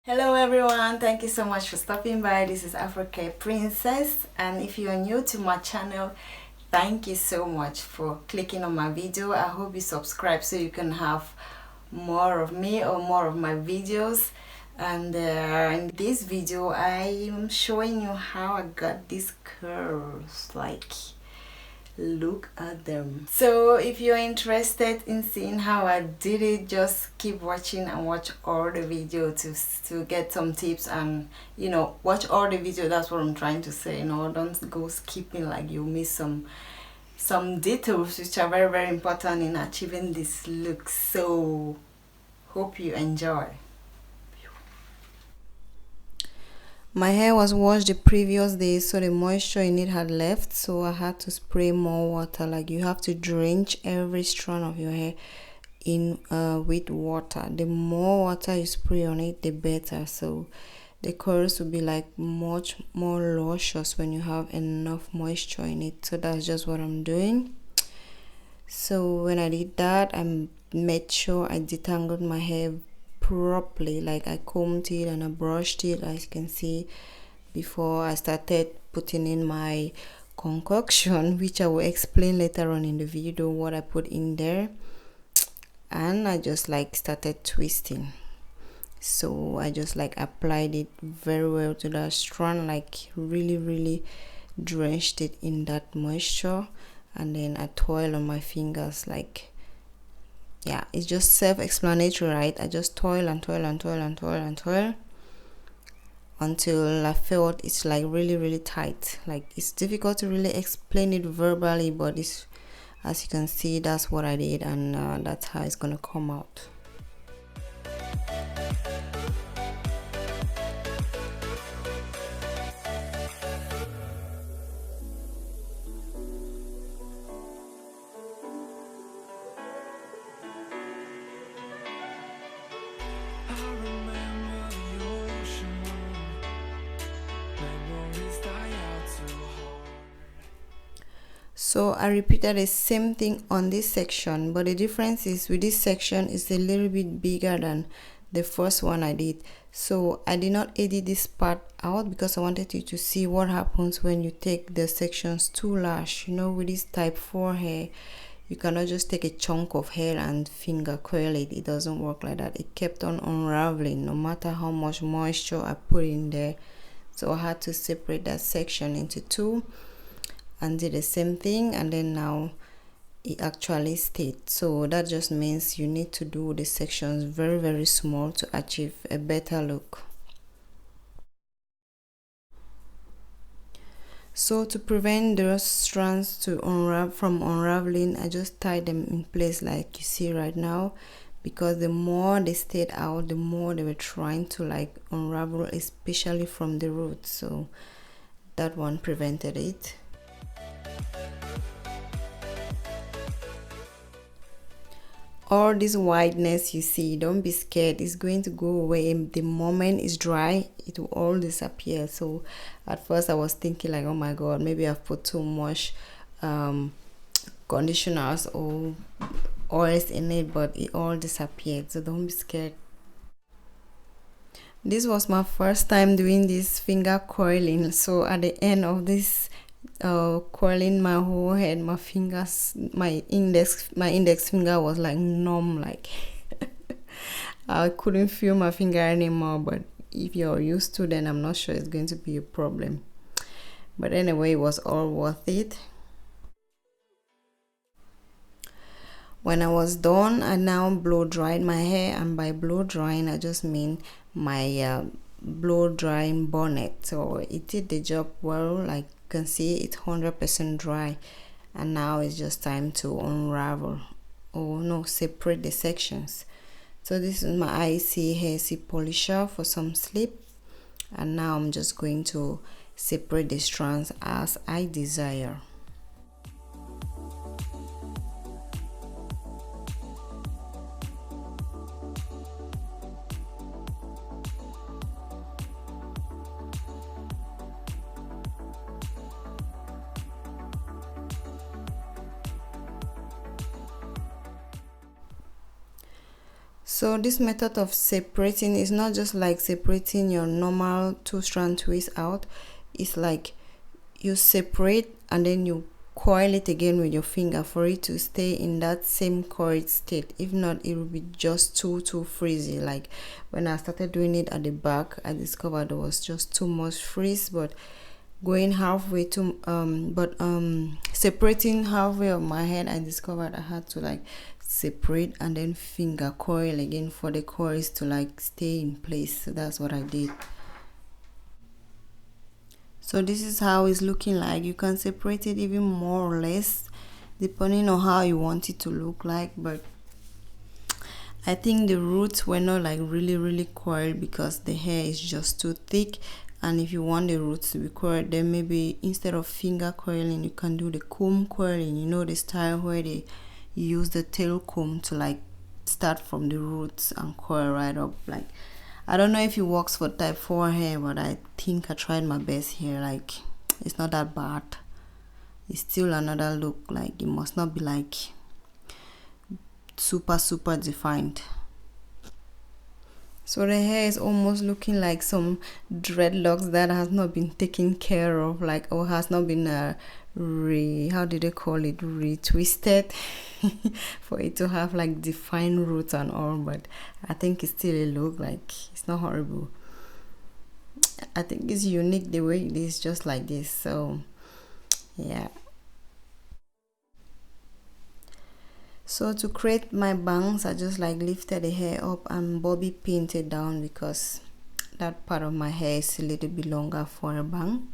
Hello everyone, thank you so much for stopping by. This is Africa Princess, and if you are new to my channel, thank you so much for clicking on my video. I hope you subscribe so you can have more of me or more of my videos. And in this video I am showing you how I got these curls. Like, look at them. So if you're interested in seeing how I did it, just keep watching and watch all the video to get some tips, and watch all the video. That's what I'm trying to say. Don't go skipping, like you miss some details which are very, very important in achieving this look. So hope you enjoy. My hair was washed the previous day, so the moisture in it had left, so I had to spray more water. Like, you have to drench every strand of your hair in with water. The more water you spray on it, the better. So the curls will be like much more luscious when you have enough moisture in it. So that's just what I'm doing. So when I did that, I made sure I detangled my hair properly. Like, I combed it and I brushed it, as you can see, before I started putting in my concoction, which I will explain later on in the video what I put in there. And I just like started twisting. So I just like applied it very well to that strand, like really drenched it in that moisture, and then I toil on my fingers. Like, yeah, it's just self-explanatory, right? I just toil and toil and toil and toil and toil until I felt it's like really tight. Like, it's difficult to really explain it verbally, but it's, as you can see, that's what I did, and that's how it's gonna come out. So I repeated the same thing on this section, but the difference is with this section is a little bit bigger than the first one I did. So I did not edit this part out because I wanted you to see what happens when you take the sections too large. With this type 4 hair, you cannot just take a chunk of hair and finger curl it. It doesn't work like that. It kept on unraveling no matter how much moisture I put in there. So I had to separate that section into two and did the same thing, and then now it actually stayed. So that just means you need to do the sections very small to achieve a better look. So to prevent those strands to from unraveling, I just tied them in place like you see right now, because the more they stayed out, the more they were trying to like unravel, especially from the roots. So that one prevented it. All this whiteness you see, don't be scared, it's going to go away the moment it's dry. It will all disappear. So at first I was thinking like, oh my god, maybe I've put too much conditioners or oils in it, but it all disappeared. So don't be scared. This was my first time doing this finger coiling, so at the end of this coiling my whole head, my fingers, my index finger was like numb. Like I couldn't feel my finger anymore. But if you're used to, then I'm not sure it's going to be a problem. But anyway, it was all worth it. When I was done, I now blow dried my hair, and by blow drying I just mean my blow drying bonnet. So it did the job well. Like you can see, it's 100% dry, and now it's just time to unravel, or no, separate the sections. So this is my IC hair seed polisher for some slip, and now I'm just going to separate the strands as I desire. So this method of separating is not just like separating your normal 2-strand twist out. It's like you separate and then you coil it again with your finger for it to stay in that same coiled state. If not, it will be just too frizzy. Like when I started doing it at the back, I discovered there was just too much frizz. But going halfway to separating halfway of my head, I discovered I had to like separate and then finger coil again for the coils to like stay in place. So that's what I did. So this is how it's looking like. You can separate it even more or less depending on how you want it to look like, but I think the roots were not like really coiled because the hair is just too thick. And if you want the roots to be coiled, then maybe instead of finger coiling, you can do the comb coiling. You know, the style where they use the tail comb to like start from the roots and coil right up. Like, I don't know if it works for type 4 hair, but I think I tried my best here. Like, it's not that bad. It's still another look. Like, it must not be like super defined. So the hair is almost looking like some dreadlocks that has not been taken care of, like, or has not been how did they call it, retwisted for it to have like defined roots and all. But I think it's still a look, like it's not horrible. I think it's unique the way it is, just like this. So yeah. So to create my bangs, I just like lifted the hair up and bobby pinned it down because that part of my hair is a little bit longer for a bang.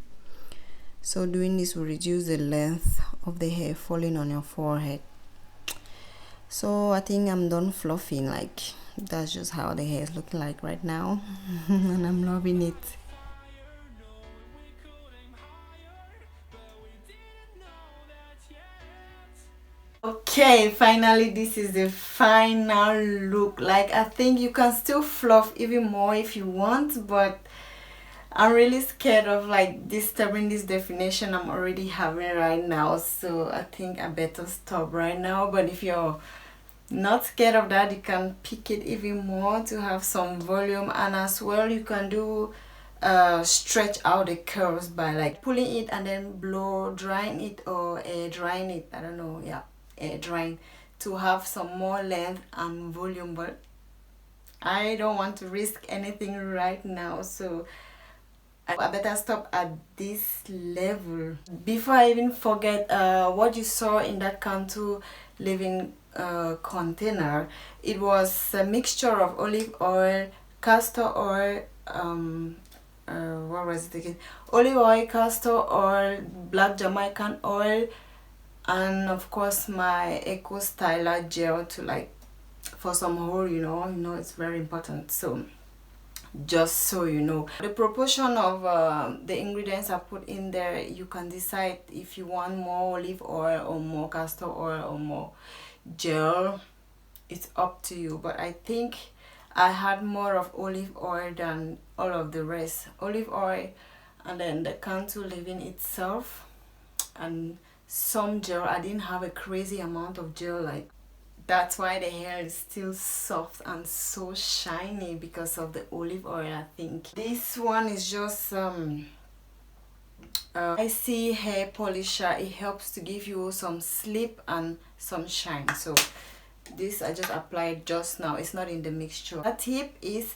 So doing this will reduce the length of the hair falling on your forehead. So I think I'm done fluffing. Like, that's just how the hair is looking like right now. And I'm loving it. Okay, finally this is the final look. Like, I think you can still fluff even more if you want, but I'm really scared of like disturbing this definition I'm already having right now, so I think I better stop right now. But if you're not scared of that, you can pick it even more to have some volume, and as well you can do stretch out the curls by like pulling it and then blow drying it, or air drying it. I don't know, yeah, air drying, to have some more length and volume. But I don't want to risk anything right now, so I better stop at this level. Before I even forget, what you saw in that Cantu living container, it was a mixture of olive oil, castor oil, what was it again? Olive oil, castor oil, black Jamaican oil, and of course my Eco Styler gel to like for some hole, you know it's very important. So just so you know the proportion of the ingredients I put in there, you can decide if you want more olive oil or more castor oil or more gel. It's up to you, but I think I had more of olive oil than all of the rest. Olive oil, and then the Cantu leave-in itself, and some gel. I didn't have a crazy amount of gel. Like, that's why the hair is still soft and so shiny, because of the olive oil. I think this one is just I see hair polisher. It helps to give you some slip and some shine. So this I just applied just now. It's not in the mixture. A tip is,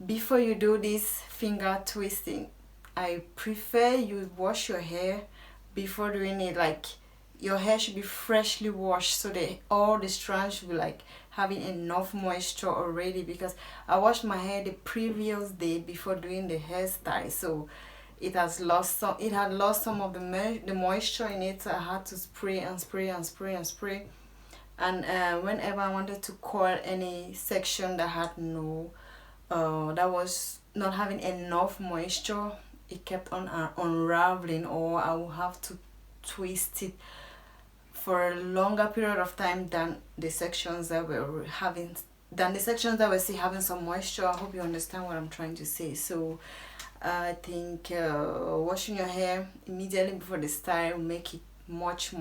before you do this finger twisting, I prefer you wash your hair before doing it. Like, your hair should be freshly washed, so that all the strands should be like having enough moisture already, because I washed my hair the previous day before doing the hairstyle, so it had lost some of the moisture in it. So I had to spray and spray and spray and spray. And whenever I wanted to coil any section that had no that was not having enough moisture, it kept on unraveling, or I will have to twist it for a longer period of time than the sections that were still having some moisture. I hope you understand what I'm trying to say. So I think washing your hair immediately before the style will make it much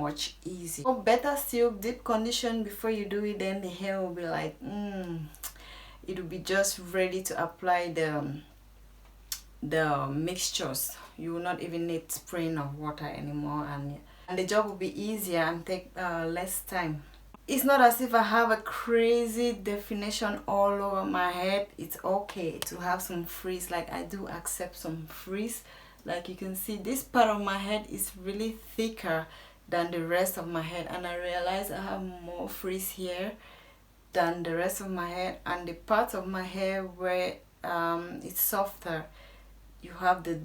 easier. Or better still, deep condition before you do it, then the hair will be like it will be just ready to apply the mixtures. You will not even need spraying of water anymore, and the job will be easier and take less time. It's not as if I have a crazy definition all over my head. It's okay to have some frizz. Like, I do accept some frizz. Like you can see, this part of my head is really thicker than the rest of my head, and I realize I have more frizz here than the rest of my hair. And the part of my hair where it's softer, you have the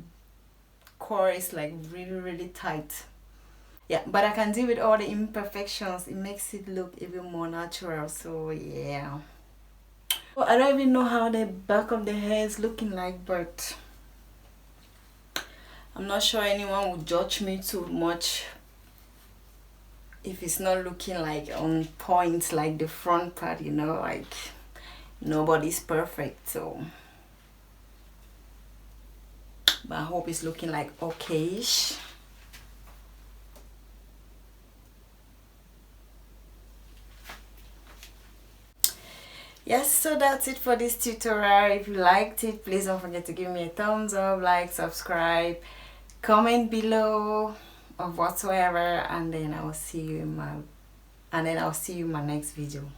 core is like really tight. Yeah, but I can deal with all the imperfections. It makes it look even more natural. So yeah, well, I don't even know how the back of the hair is looking like, but I'm not sure anyone would judge me too much if it's not looking like on point like the front part, you know. Like, nobody's perfect, so, but I hope it's looking like okay-ish. Yes, so that's it for this tutorial. If you liked it, please don't forget to give me a thumbs up, like, subscribe, comment below of whatsoever, and then I'll see you in my next video.